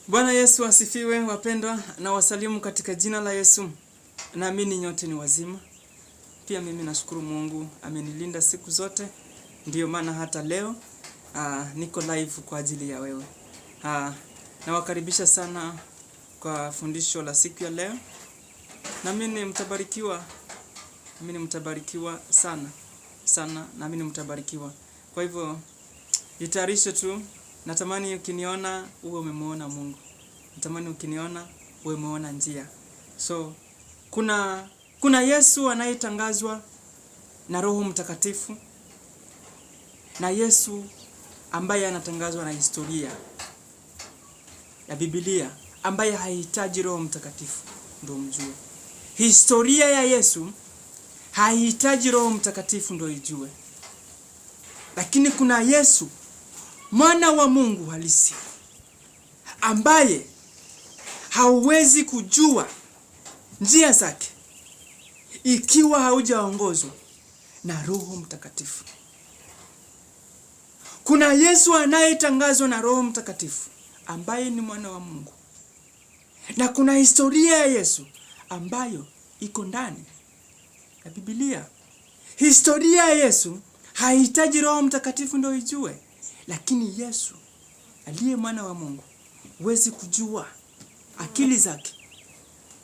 Bwana Yesu asifiwe wapendwa, na wasalimu katika jina la Yesu. Naamini nyote ni wazima. Pia mimi nashukuru Mungu amenilinda siku zote. Ndiyo maana hata leo niko live kwa ajili ya wewe. Nawakaribisha sana kwa fundisho la siku ya leo. Naamini mtabarikiwa sana. Naamini mtabarikiwa. Kwa hivyo jitayarishe tu. Natamani ukiniona uwe umemuona Mungu. Natamani ukiniona uwe umeona njia. So kuna Yesu anayetangazwa na Roho Mtakatifu, na Yesu ambaye anatangazwa na historia ya Biblia, ambaye haihitaji Roho Mtakatifu ndio mjue. Historia ya Yesu haihitaji Roho Mtakatifu ndio ijue. Lakini kuna Yesu Mwana wa Mungu halisi, ambaye hauwezi kujua njia zake ikiwa haujaongozwa na Roho Mtakatifu. Kuna Yesu anayetangazwa na Roho Mtakatifu, ambaye ni Mwana wa Mungu. Na kuna historia ya Yesu ambayo iko ndani ya Biblia. Historia ya Yesu haihitaji Roho Mtakatifu ndio ijue. Lakini Yesu aliye Mwana wa Mungu, huwezi kujua akili zake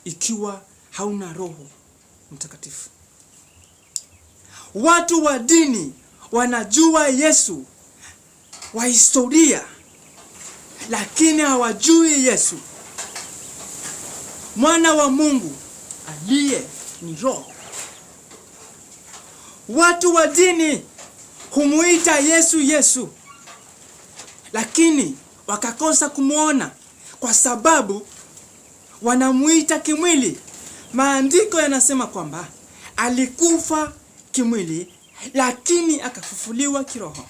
ikiwa hauna Roho Mtakatifu. Watu wa dini wanajua Yesu wa historia, lakini hawajui Yesu Mwana wa Mungu aliye ni Roho. Watu wa dini humuita Yesu Yesu, lakini wakakosa kumuona kwa sababu wanamuita kimwili. Maandiko yanasema kwamba alikufa kimwili lakini akafufuliwa kiroho.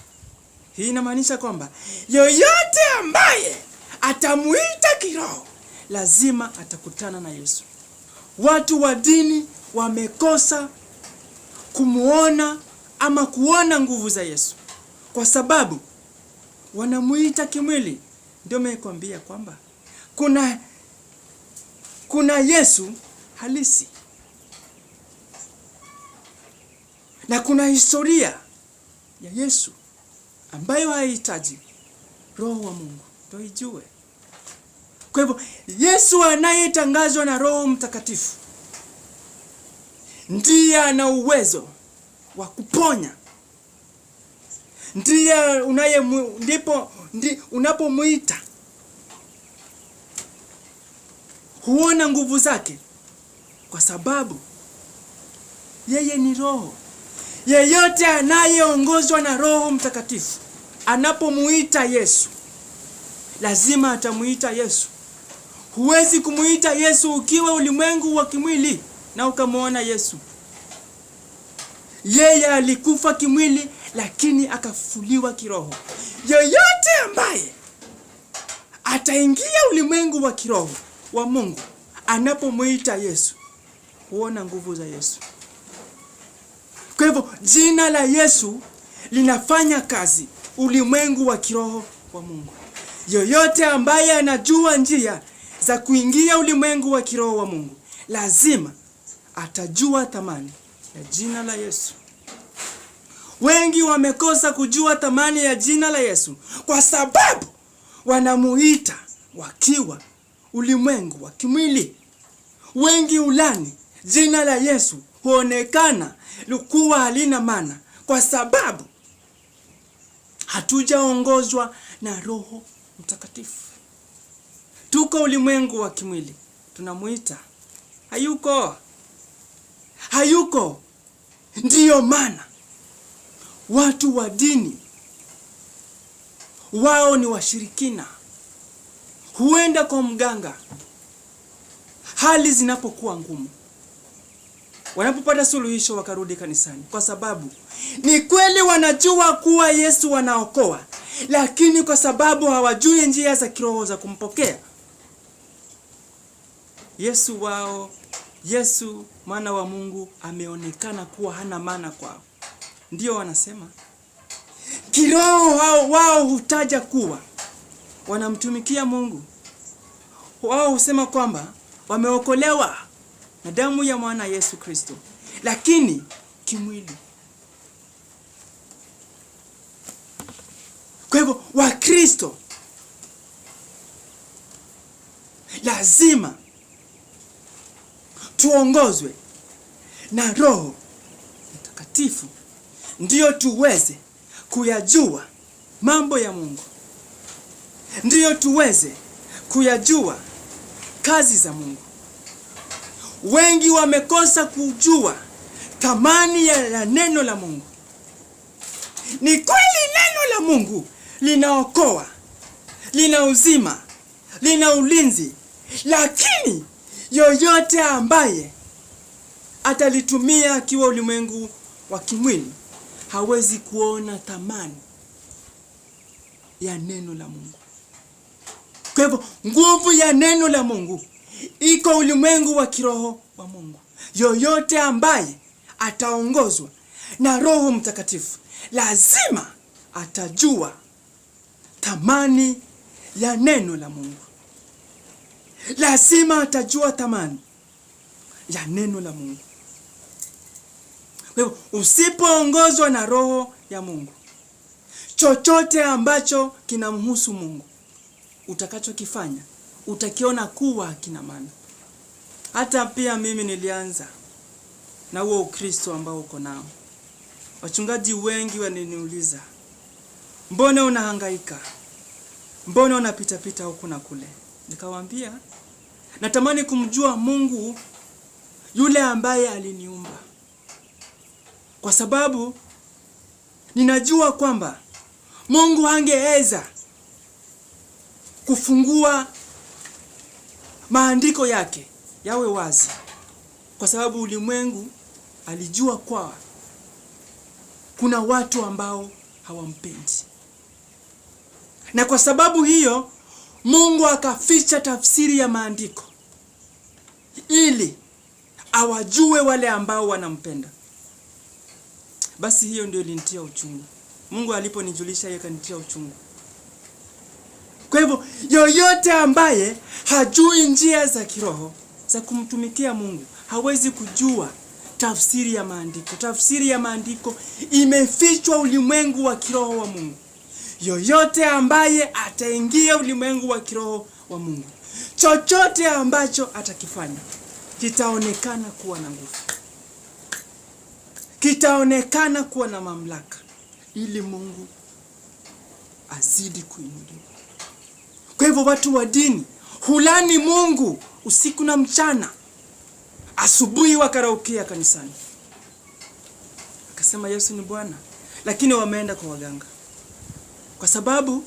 Hii inamaanisha kwamba yoyote ambaye atamuita kiroho lazima atakutana na Yesu. Watu wa dini wamekosa kumuona ama kuona nguvu za Yesu kwa sababu wanamuita kimwili. Ndio nimekwambia kwamba kuna Yesu halisi na kuna historia ya Yesu ambayo haihitaji Roho wa Mungu ndio ijue. Kwa hivyo Yesu anayetangazwa na Roho Mtakatifu ndiye ana uwezo wa kuponya. Ndiye unapomuita huona nguvu zake, kwa sababu yeye ni Roho. Yeyote anayeongozwa na Roho Mtakatifu anapomuita Yesu lazima atamuita Yesu. Huwezi kumuita Yesu ukiwa ulimwengu wa kimwili na ukamuona Yesu. Yeye alikufa kimwili lakini akafufuliwa kiroho. Yoyote ambaye ataingia ulimwengu wa kiroho wa Mungu anapomuita Yesu huona nguvu za Yesu. Kwa hivyo jina la Yesu linafanya kazi ulimwengu wa kiroho wa Mungu. Yoyote ambaye anajua njia za kuingia ulimwengu wa kiroho wa Mungu lazima atajua thamani ya jina la Yesu. Wengi wamekosa kujua thamani ya jina la Yesu kwa sababu wanamuita wakiwa ulimwengu wa kimwili. Wengi ulani jina la Yesu huonekana kuwa halina maana kwa sababu hatujaongozwa na Roho Mtakatifu. Tuko ulimwengu wa kimwili, tunamuita hayuko. Ndiyo maana watu wa dini wao ni washirikina, huenda kwa mganga hali zinapokuwa ngumu. Wanapopata suluhisho wakarudi kanisani, kwa sababu ni kweli wanajua kuwa Yesu wanaokoa, lakini kwa sababu hawajui njia za kiroho za kumpokea Yesu wao, Yesu Mwana wa Mungu ameonekana kuwa hana maana kwao. Ndio wanasema kiroho wao hutaja kuwa wanamtumikia Mungu, wao husema kwamba wameokolewa na damu ya mwana Yesu Kristo, lakini kimwili. Kwa hivyo Wakristo lazima tuongozwe na Roho Mtakatifu ndiyo tuweze kuyajua mambo ya Mungu, ndiyo tuweze kuyajua kazi za Mungu. Wengi wamekosa kujua thamani ya neno la Mungu. Ni kweli neno la Mungu linaokoa, lina uzima, lina ulinzi, lakini yoyote ambaye atalitumia akiwa ulimwengu wa kimwili hawezi kuona thamani ya neno la Mungu. Kwa hivyo nguvu ya neno la Mungu iko ulimwengu wa kiroho wa Mungu. Yoyote ambaye ataongozwa na Roho Mtakatifu lazima atajua thamani ya neno la Mungu. Lazima atajua thamani ya neno la Mungu. Kwa hivyo usipoongozwa na Roho ya Mungu, chochote ambacho kinamhusu Mungu utakachokifanya utakiona kuwa kina maana. Hata pia mimi nilianza na huo Ukristo ambao uko nao. Wachungaji wengi wananiuliza, mbona unahangaika? Mbona unapita pita huku na kule? Nikawaambia, natamani kumjua Mungu yule ambaye aliniumba. Kwa sababu ninajua kwamba Mungu hangeweza kufungua maandiko yake yawe wazi, kwa sababu ulimwengu alijua kwa kuna watu ambao hawampendi. Na kwa sababu hiyo Mungu akaficha tafsiri ya maandiko ili awajue wale ambao wanampenda. Basi hiyo ndio ilinitia uchungu. Mungu aliponijulisha hiyo kanitia uchungu. Kwa hivyo yoyote ambaye hajui njia za kiroho za kumtumikia Mungu hawezi kujua tafsiri ya maandiko. Tafsiri ya maandiko imefichwa ulimwengu wa kiroho wa Mungu. Yoyote ambaye ataingia ulimwengu wa kiroho wa Mungu, chochote ambacho atakifanya kitaonekana kuwa na nguvu, kitaonekana kuwa na mamlaka, ili Mungu azidi kuinuliwa. Kwa hivyo watu wa dini hulani Mungu usiku na mchana. Asubuhi wakaraukia kanisani, akasema Yesu ni Bwana, lakini wameenda kwa waganga, kwa sababu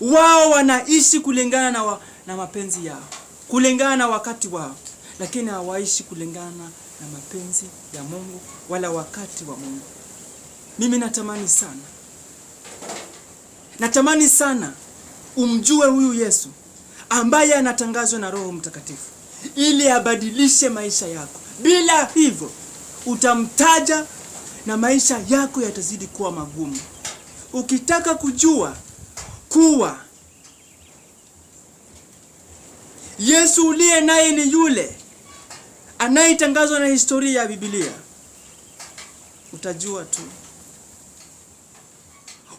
wao wanaishi kulingana na mapenzi yao, kulingana na wakati wao, lakini hawaishi kulingana na mapenzi ya Mungu wala wakati wa Mungu. Mimi natamani sana umjue huyu Yesu ambaye anatangazwa na Roho Mtakatifu ili abadilishe maisha yako. Bila hivyo utamtaja na maisha yako yatazidi kuwa magumu. Ukitaka kujua kuwa Yesu uliye naye ni yule anayetangazwa na historia ya Biblia, utajua tu.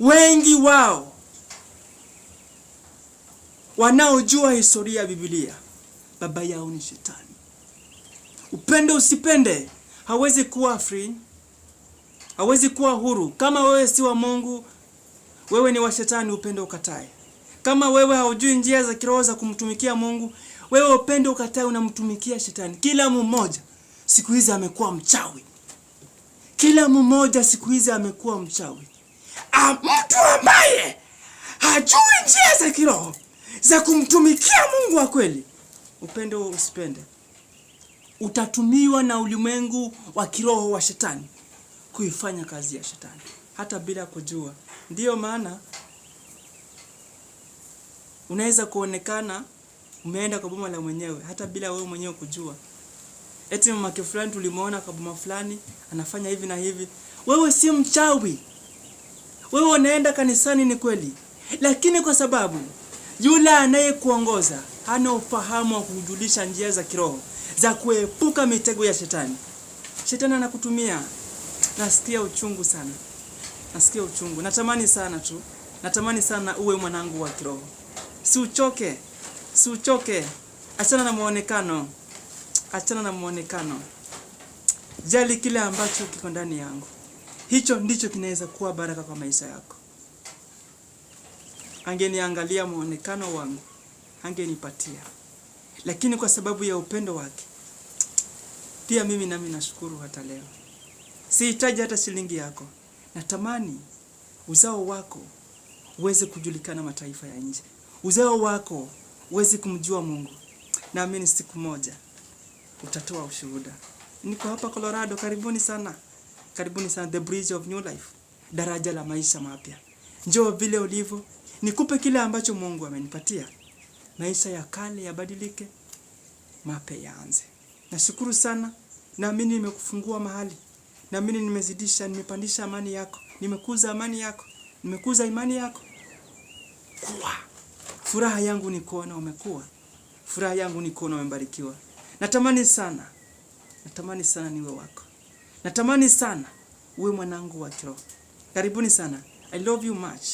Wengi wao wanaojua historia ya Biblia, baba yao ni Shetani. Upende usipende, hawezi kuwa free, hawezi kuwa huru. Kama wewe si wa Mungu, wewe ni wa Shetani, upende ukatae. Kama wewe haujui njia za kiroho za kumtumikia Mungu, wewe upende ukatae, unamtumikia Shetani. Kila mmoja siku hizi amekuwa mchawi. Kila mmoja siku hizi amekuwa mchawi. Mtu ambaye hajui njia za kiroho za kumtumikia Mungu wa kweli, upende usipende, utatumiwa na ulimwengu wa kiroho wa Shetani kuifanya kazi ya Shetani hata bila kujua. Ndiyo maana unaweza kuonekana umeenda kwa boma la mwenyewe hata bila wewe mwenyewe kujua. Eti mama fulani tulimuona kwa boma fulani anafanya hivi na hivi. Wewe si mchawi. Wewe unaenda kanisani ni kweli, Lakini kwa sababu yule anayekuongoza hana ufahamu wa kujulisha njia za kiroho za kuepuka mitego ya shetani, shetani anakutumia. Nasikia uchungu sana. Nasikia uchungu. Natamani sana uwe mwanangu wa kiroho. Si uchoke. Achana na muonekano. Jali kile ambacho kiko ndani yangu. Hicho ndicho kinaweza kuwa baraka kwa maisha yako. Angeniangalia muonekano wangu, angenipatia. Lakini kwa sababu ya upendo wake, pia mimi nami nashukuru hata leo. Sihitaji hata shilingi yako. Natamani uzao wako uweze kujulikana mataifa ya nje. Uzao wako uweze kumjua Mungu. Naamini siku moja utatoa ushuhuda. Niko hapa Colorado, karibuni sana. The Bridge of New Life. Daraja la maisha mapya. Njoo vile ulivyo, nikupe kile ambacho Mungu amenipatia. Maisha ya kale yabadilike, mapya yaanze. Nashukuru sana. Naamini nimekufungua mahali. Naamini nimezidisha, nimepandisha amani yako. Nimekuza amani yako. Nimekuza imani yako. Furaha yangu ni kuona umekuwa. Furaha yangu ni kuona umebarikiwa. Natamani sana niwe wako. Natamani sana uwe mwanangu wa kiroho. Karibuni sana. I love you much.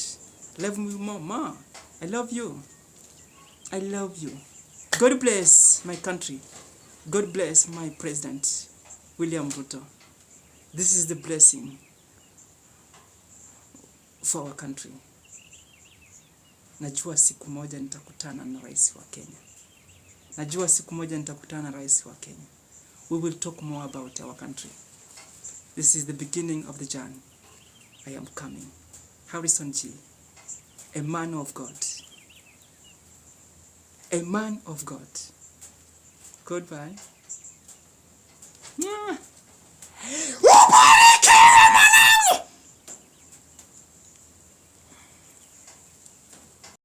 Love me more. I love you. God bless my country. God bless my president, William Ruto. This is the blessing for our country. Najua siku moja nitakutana na rais wa Kenya. We will talk more about our country. This is the beginning of the journey. I am coming. Harrison G, a man of God. Goodbye.